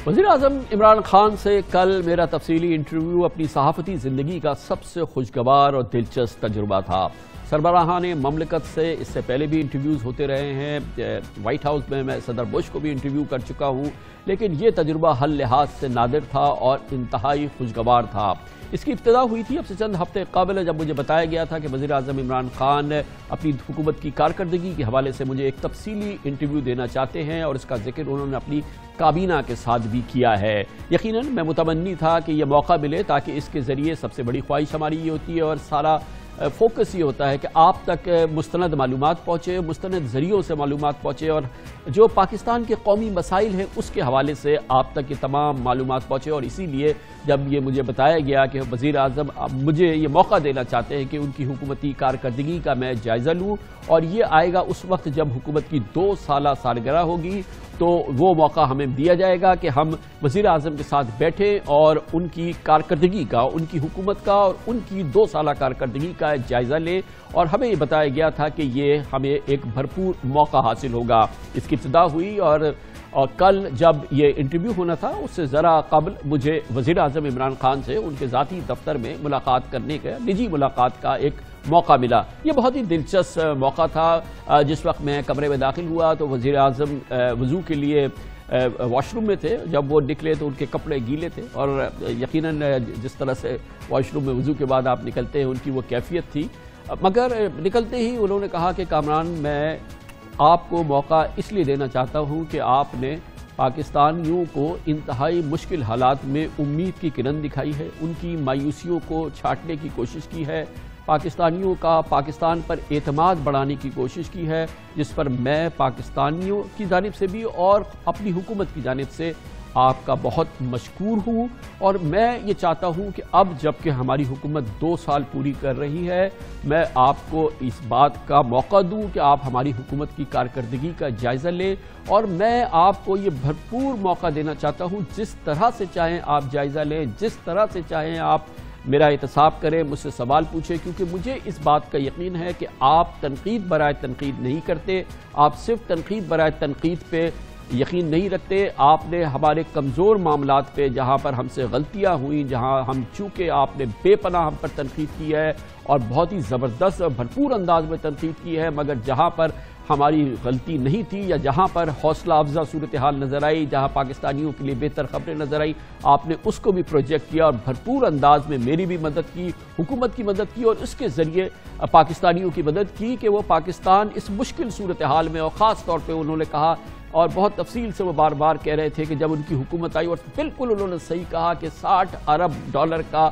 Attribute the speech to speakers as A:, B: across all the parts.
A: वज़ीर-ए-आज़म इमरान खान से कल मेरा तफसीली इंटरव्यू अपनी सहाफ़ती ज़िंदगी का सबसे खुशगवार और दिलचस्प तजुर्बा था। सरबराहान ममलकत से इससे पहले भी इंटरव्यूज़ होते रहे हैं। वाइट हाउस में मैं सदर बुश को भी इंटरव्यू कर चुका हूँ, लेकिन ये तजुर्बा हर लिहाज से नादिर था और इंतहाई खुशगवार था। इसकी इब्तिदा हुई थी अब से चंद हफ्ते कबल, जब मुझे बताया गया था कि वज़ीर-ए-आज़म इमरान खान अपनी हुकूमत की कारकर्दगी के हवाले से मुझे एक तफसीली इंटरव्यू देना चाहते हैं और इसका जिक्र उन्होंने अपनी काबीना के साथ भी किया है। यकीनन मैं मुतमन्नी था कि यह मौका मिले, ताकि इसके ज़रिए सबसे बड़ी ख्वाहिश हमारी ये होती है और सारा फोकस ये होता है कि आप तक मुस्तनद मालूमात पहुँचे, मुस्तनद ज़रियों से मालूमात पहुँचे और जो पाकिस्तान के कौमी मसाइल हैं उसके हवाले से आप तक ये तमाम मालूमात पहुँचे। और इसीलिए जब ये मुझे बताया गया कि वज़ीर-ए-आज़म मुझे ये मौका देना चाहते हैं कि उनकी हुकूमती कारकर्दगी का मैं जायज़ा लूँ, और ये आएगा उस वक्त जब हुकूमत की 2 साला सालगिरह होगी, तो वो मौका हमें दिया जाएगा कि हम वज़ीर-ए-आज़म के साथ बैठें और उनकी कारकर्दगी का, उनकी हुकूमत का और उनकी 2 साला कारकर्दगी का जायज़ा लें। और हमें ये बताया गया था कि ये हमें एक भरपूर मौका हासिल होगा। इसकी इब्तिदा हुई और कल जब ये इंटरव्यू होना था उससे ज़रा कबल मुझे वज़ीर-ए-आज़म इमरान खान से उनके ज़ाती दफ्तर में मुलाकात करने का, निजी मुलाकात का एक मौका मिला। ये बहुत ही दिलचस्प मौका था। जिस वक्त मैं कमरे में दाखिल हुआ तो वज़ीर-ए-आज़म वज़ू के लिए वॉशरूम में थे। जब वो निकले तो उनके कपड़े गीले थे और यकीनन जिस तरह से वॉशरूम में वज़ू के बाद आप निकलते हैं उनकी वो कैफियत थी। मगर निकलते ही उन्होंने कहा कि कामरान, मैं आपको मौका इसलिए देना चाहता हूँ कि आपने पाकिस्तानियों को इंतहाई मुश्किल हालात में उम्मीद की किरण दिखाई है, उनकी मायूसियों को छांटने की कोशिश की है, पाकिस्तानियों का पाकिस्तान पर एतमाद बढ़ाने की कोशिश की है, जिस पर मैं पाकिस्तानियों की जानिब से भी और अपनी हुकूमत की जानिब से आपका बहुत मशकूर हूँ। और मैं ये चाहता हूँ कि अब जबकि हमारी हुकूमत 2 साल पूरी कर रही है, मैं आपको इस बात का मौका दूँ कि आप हमारी हुकूमत की कारकर्दगी का जायज़ा लें, और मैं आपको ये भरपूर मौका देना चाहता हूँ, जिस तरह से चाहें आप जायज़ा लें, जिस तरह से चाहें आप मेरा एहतसाब करें, मुझसे सवाल पूछें, क्योंकि मुझे इस बात का यकीन है कि आप तनकीद बराए तनकीद नहीं करते, आप सिर्फ तनकीद बराए तनकीद पे यकीन नहीं रखते। आपने हमारे कमज़ोर मामलात पे, जहाँ पर हमसे गलतियाँ हुई, जहाँ हम चूके, आपने बेपनाह हम पर तनकीद की है और बहुत ही ज़बरदस्त और भरपूर अंदाज में तनकीद की है। मगर जहाँ पर हमारी गलती नहीं थी या जहाँ पर हौसला अफजा सूरत हाल नज़र आई, जहाँ पाकिस्तानियों के लिए बेहतर खबरें नज़र आई, आपने उसको भी प्रोजेक्ट किया और भरपूर अंदाज में मेरी भी मदद की, हुकूमत की मदद की और इसके ज़रिए पाकिस्तानियों की मदद की कि वो पाकिस्तान इस मुश्किल सूरत हाल में, और ख़ास तौर पर उन्होंने कहा और बहुत तफसील से वो बार बार कह रहे थे कि जब उनकी हुकूमत आई, और बिल्कुल उन्होंने सही कहा कि $60 अरब का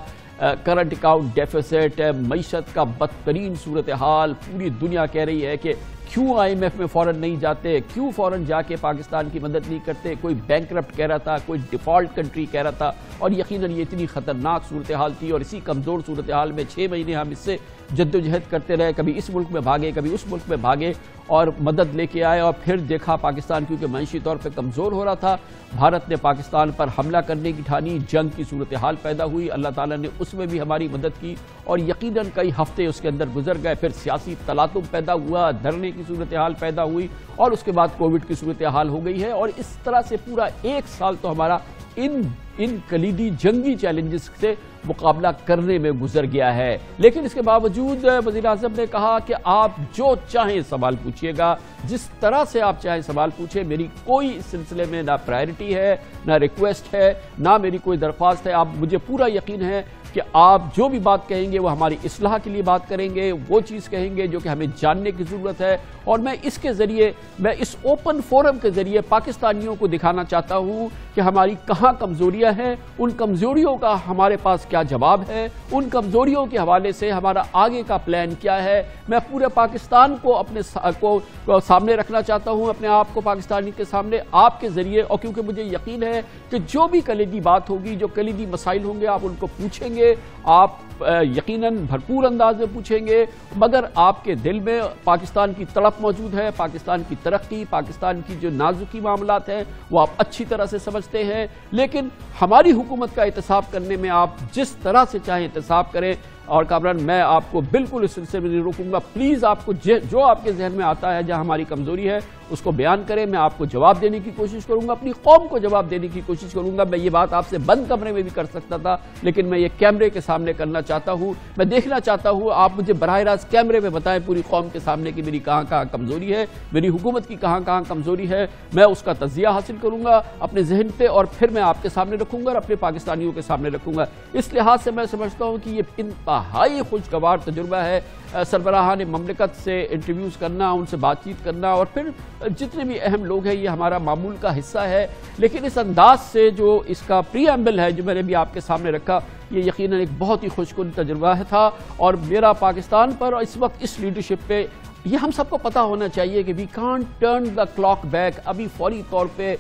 A: करंट अकाउंट डेफिसिट, मईशत का बदतरीन सूरत हाल, पूरी दुनिया कह रही है कि क्यों IMF में फ़ौरन नहीं जाते, क्यों फ़ौरन जाके पाकिस्तान की मदद नहीं करते। कोई बैंकरप्ट कह रहा था, कोई डिफ़ॉल्ट कंट्री कह रहा था, और यकीनन ये इतनी ख़तरनाक सूरत हाल थी। और इसी कमज़ोर सूरत हाल में 6 महीने हम इससे जद्दोजहद करते रहे, कभी इस मुल्क में भागे, कभी उस मुल्क में भागे और मदद लेके आए। और फिर देखा पाकिस्तान क्योंकि मईशी तौर पर कमज़ोर हो रहा था, भारत ने पाकिस्तान पर हमला करने की ठानी, जंग की सूरत हाल पैदा हुई, अल्लाह ताला ने उसमें भी हमारी मदद की और यकीनन कई हफ्ते उसके अंदर गुजर गए। फिर सियासी तलातुम पैदा हुआ, धरने की सूरत हाल पैदा हुई और उसके बाद कोविड की सूरत हाल हो गई है। और इस तरह से पूरा 1 साल तो हमारा इन कलीदी जंगी चैलेंजेस से मुकाबला करने में गुजर गया है। लेकिन इसके बावजूद वज़ीर-ए-आज़म ने कहा कि आप जो चाहें सवाल पूछिएगा, जिस तरह से आप चाहें सवाल पूछें, मेरी कोई इस सिलसिले में ना प्रायोरिटी है, ना रिक्वेस्ट है, ना मेरी कोई दरख्वास्त है। आप, मुझे पूरा यकीन है कि आप जो भी बात कहेंगे वो हमारी इस्लाह के लिए बात करेंगे, वो चीज़ कहेंगे जो कि हमें जानने की ज़रूरत है। और मैं इसके ज़रिए, मैं इस ओपन फोरम के ज़रिए पाकिस्तानियों को दिखाना चाहता हूँ कि हमारी कहाँ कमज़ोरियाँ हैं, उन कमज़ोरियों का हमारे पास क्या जवाब है, उन कमज़ोरियों के हवाले से हमारा आगे का प्लान क्या है। मैं पूरे पाकिस्तान को अपने को सामने रखना चाहता हूँ, अपने आप को पाकिस्तानी के सामने आपके ज़रिए। और क्योंकि मुझे यकीन है कि जो भी कलीदी बात होगी, जो कलीदी मसाइल होंगे, आप उनको पूछेंगे, आप यकीनन भरपूर अंदाज में पूछेंगे, मगर आपके दिल में पाकिस्तान की तड़प मौजूद है, पाकिस्तान की तरक्की, पाकिस्तान की जो नाजुकी मामलात हैं वो आप अच्छी तरह से समझते हैं। लेकिन हमारी हुकूमत का एहतसाब करने में आप जिस तरह से चाहें एहतसाब करें, اور کامران میں آپ کو بالکل اس سلسلے میں نہیں روکوں گا. پلیز آپ کو جو آپ کے ذہن میں آتا ہے جہاں ہماری کمزوری ہے اس کو بیان کریں. میں آپ کو جواب دینے کی کوشش کروں گا, اپنی قوم کو جواب دینے کی کوشش کروں گا. میں یہ بات آپ سے بند کمرے میں بھی کر سکتا تھا, لیکن میں یہ کیمرے کے سامنے کرنا چاہتا ہوں. میں دیکھنا چاہتا ہوں آپ مجھے براہ راست کیمرے میں بتائیں پوری قوم کے سامنے کہ میری کہاں کہاں کمزوری ہے, میری حکومت کی کہاں کہاں کمزوری ہے. میں اس کا تجزیہ حاصل کروں گا اپنے ذہن پہ, اور پھر میں آپ کے سامنے رکھوں گا اور اپنے پاکستانیوں کے سامنے رکھوں گا. اس لحاظ سے میں سمجھتا ہوں کہ یہ انتہائی خوشگوار تجربہ ہے سربراہان مملکت سے انٹرویوز کرنا, ان سے بات چیت کرنا, اور پھر جتنے بھی اہم لوگ ہیں یہ ہمارا معمول کا حصہ ہے. لیکن اس انداز سے جو اس کا پری ایمبل ہے جو میں نے بھی آپ کے سامنے رکھا, یہ یقیناً ایک بہت ہی خوش کن تجربہ تھا. اور میرا پاکستان پر اس وقت اس لیڈرشپ پہ یہ ہم سب کو پتہ ہونا چاہیے کہ we can't turn the clock back. ابھی فوری طور پہ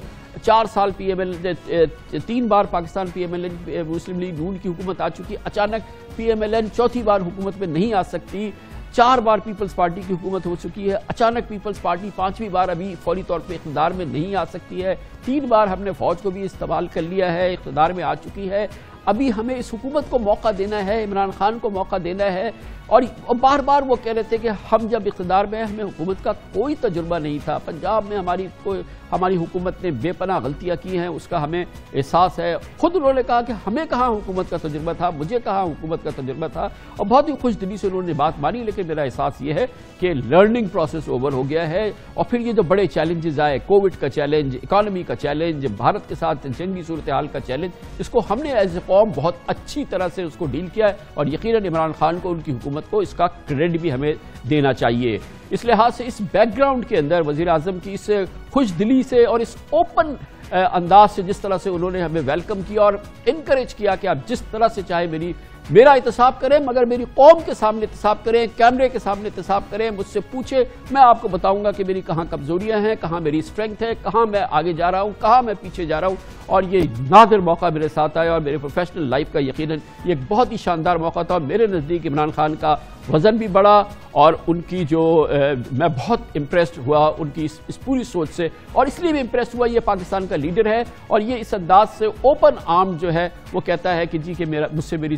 A: 4 سال پی ایم ایل 3 بار Pakistan P M L N Muslim League Noon کی حکومت آ چکی, اچانک پی ایم ایل این چوتھی بار حکومت میں نہیں آ سکتی. 4 بار پیپلز پارٹی کی حکومت ہو چکی ہے, اچانک پیپلز پارٹی 5ویں بار ابھی فوری طور پہ اقتدار میں نہیں آ سکتی ہے. 3 بار ہم نے فوج کو بھی استعمال کر لیا ہے, اقتدار میں آ چکی ہے. ابھی ہمیں اس حکومت کو موقع دینا ہے, عمران خان کو موقع دینا ہے. اور بار بار وہ کہہ رہے تھے کہ ہم جب اقتدار میں ہمیں حکومت کا کوئی تجربہ نہیں تھا, پنجاب میں ہماری حکومت نے بے پناہ غلطیاں کی ہیں, اس کا ہمیں احساس ہے. خود انہوں نے کہا کہ ہمیں کہاں حکومت کا تجربہ تھا, مجھے کہاں حکومت کا تجربہ تھا, اور بہت ہی خوش دلی سے انہوں نے بات مانی. لیکن میرا احساس یہ ہے کہ لرننگ پروسیس اوور ہو گیا ہے. اور پھر یہ جو بڑے چیلنجز آئے, کووڈ کا چیلنج, اکانومی کا چیلنج, بھارت کے ساتھ جنگی صورتحال کا چیلنج, اس کو ہم نے ایز اے قوم بہت اچھی طرح سے اس کو ڈیل کیا ہے. اور یقیناً عمران خان کو, ان کی حکومت کو اس کا کریڈٹ بھی ہمیں دینا چاہیے. اس لحاظ سے اس بیک گراؤنڈ کے اندر وزیر اعظم کی اس خوش دلی سے اور اس اوپن انداز سے جس طرح سے انہوں نے ہمیں ویلکم کیا اور انکریج کیا کہ آپ جس طرح سے چاہے میرا احتساب کریں, مگر میری قوم کے سامنے احتساب کریں, کیمرے کے سامنے احتساب کریں, مجھ سے پوچھیں, میں آپ کو بتاؤں گا کہ میری کہاں کمزوریاں ہیں, کہاں میری اسٹرینگتھ ہے, کہاں میں آگے جا رہا ہوں, کہاں میں پیچھے جا رہا ہوں. اور یہ نادر موقع میرے ساتھ آیا, اور میرے پروفیشنل لائف کا یقیناً یہ ایک بہت ہی شاندار موقع تھا. میرے نزدیک عمران خان کا وزن بھی بڑا, اور ان کی جو میں بہت امپریسڈ ہوا ان کی اس پوری سوچ سے, اور اس لیے بھی امپریسڈ ہوا یہ پاکستان کا لیڈر ہے. اور یہ اس انداز سے اوپن آرم جو ہے وہ کہتا ہے کہ جی کہ مجھ سے میری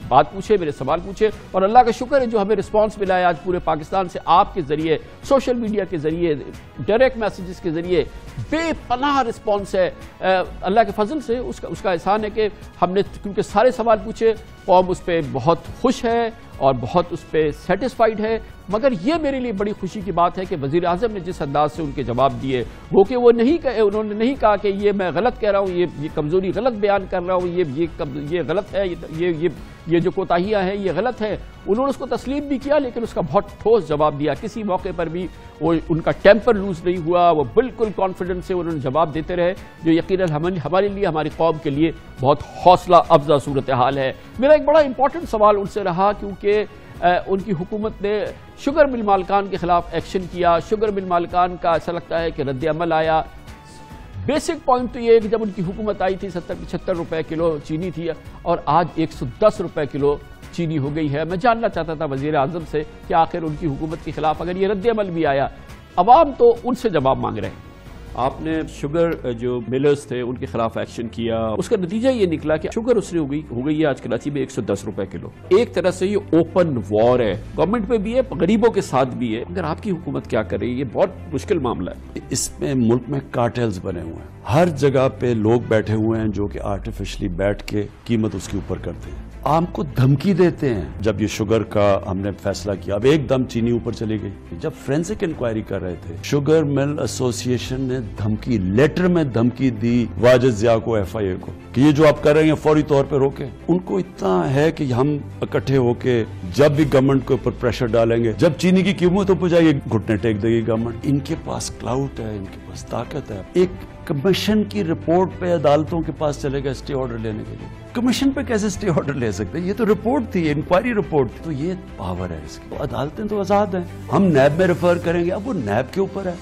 A: بات پوچھے, میرے سوال پوچھے. اور اللہ کا شکر ہے جو ہمیں رسپانس ملا ہے آج پورے پاکستان سے, آپ کے ذریعے, سوشل میڈیا کے ذریعے, ڈائریکٹ میسیجز کے ذریعے بے پناہ رسپانس ہے. اللہ کے فضل سے اس کا احسان ہے کہ ہم نے کیونکہ سارے سوال پوچھے, قوم اس پہ بہت خوش ہے اور بہت اس پہ سیٹسفائیڈ ہے. مگر یہ میرے لیے بڑی خوشی کی بات ہے کہ وزیر اعظم نے جس انداز سے ان کے جواب دیے, وہ کہ انہوں نے نہیں کہا کہ یہ میں غلط کہہ رہا ہوں, یہ کمزوری غلط بیان کر رہا ہوں, یہ غلط ہے, یہ جو کوتاہیاں ہیں یہ غلط ہے. انہوں نے اس کو تسلیم بھی کیا, لیکن اس کا بہت ٹھوس جواب دیا. کسی موقع پر بھی ان کا ٹیمپر لوز نہیں ہوا, وہ بالکل کانفیڈنس سے انہوں نے جواب دیتے رہے, جو یقیناً ہمارے لیے, ہماری قوم کے لیے بہت حوصلہ افزا صورتحال ہے. میرا ایک بڑا امپورٹنٹ سوال ان سے رہا, کیونکہ ان کی حکومت نے شوگر مل مالکان کے خلاف ایکشن کیا. شوگر مل مالکان کا ایسا لگتا ہے کہ رد عمل آیا. بیسک پوائنٹ تو یہ ہے کہ جب ان کی حکومت آئی تھی 70-75 روپے کلو چینی تھی, اور آج 110 روپے کلو چینی ہو گئی ہے. میں جاننا چاہتا تھا وزیر اعظم سے کہ آخر ان کی حکومت کے خلاف اگر یہ رد عمل بھی آیا, عوام تو ان سے جواب مانگ رہے ہیں. آپ نے شوگر جو ملرز تھے ان کے خلاف ایکشن کیا, اس کا نتیجہ یہ نکلا کہ شوگر اس نے ہو گئی ہے آج کراچی میں 110 روپے کلو. ایک طرح سے یہ اوپن وار ہے, گورنمنٹ پہ بھی ہے, غریبوں کے ساتھ بھی ہے. اگر آپ کی حکومت کیا کر رہی ہے, یہ بہت مشکل معاملہ ہے.
B: اس میں ملک میں کارٹیلز بنے ہوئے ہیں, ہر جگہ پہ لوگ بیٹھے ہوئے ہیں جو کہ آرٹیفیشلی بیٹھ کے قیمت اس کے اوپر کرتے ہیں, عام کو دھمکی دیتے ہیں. جب یہ شوگر کا ہم نے فیصلہ کیا, اب ایک دم چینی اوپر چلی گئی. جب فورینسک انکوائری کر رہے تھے, شوگر مل ایسوسی ایشن نے دھمکی, لیٹر میں دھمکی دی واجد ضیاء کو, ایف آئی اے کو, کہ یہ جو آپ کر رہے ہیں فوری طور پہ روکیں. ان کو اتنا ہے کہ ہم اکٹھے ہو کے جب بھی گورنمنٹ کے اوپر پریشر ڈالیں گے, جب چینی کی قیمت اوپر جائے گی گھٹنے ٹیک دے گی گورنمنٹ. ان کے پاس کلاؤٹ ہے, ان کے پاس طاقت ہے. ایک کمیشن کی رپورٹ پہ عدالتوں کے پاس چلے گا اسٹے آرڈر لینے کے لیے. کمیشن پہ کیسے اسٹے آرڈر لے سکتے ہیں؟ یہ تو رپورٹ تھی, انکوائری رپورٹ تھی. تو یہ پاور ہے اس کی. عدالتیں تو آزاد ہیں. ہم نیب میں ریفر کریں گے, اب وہ نیب کے اوپر ہے.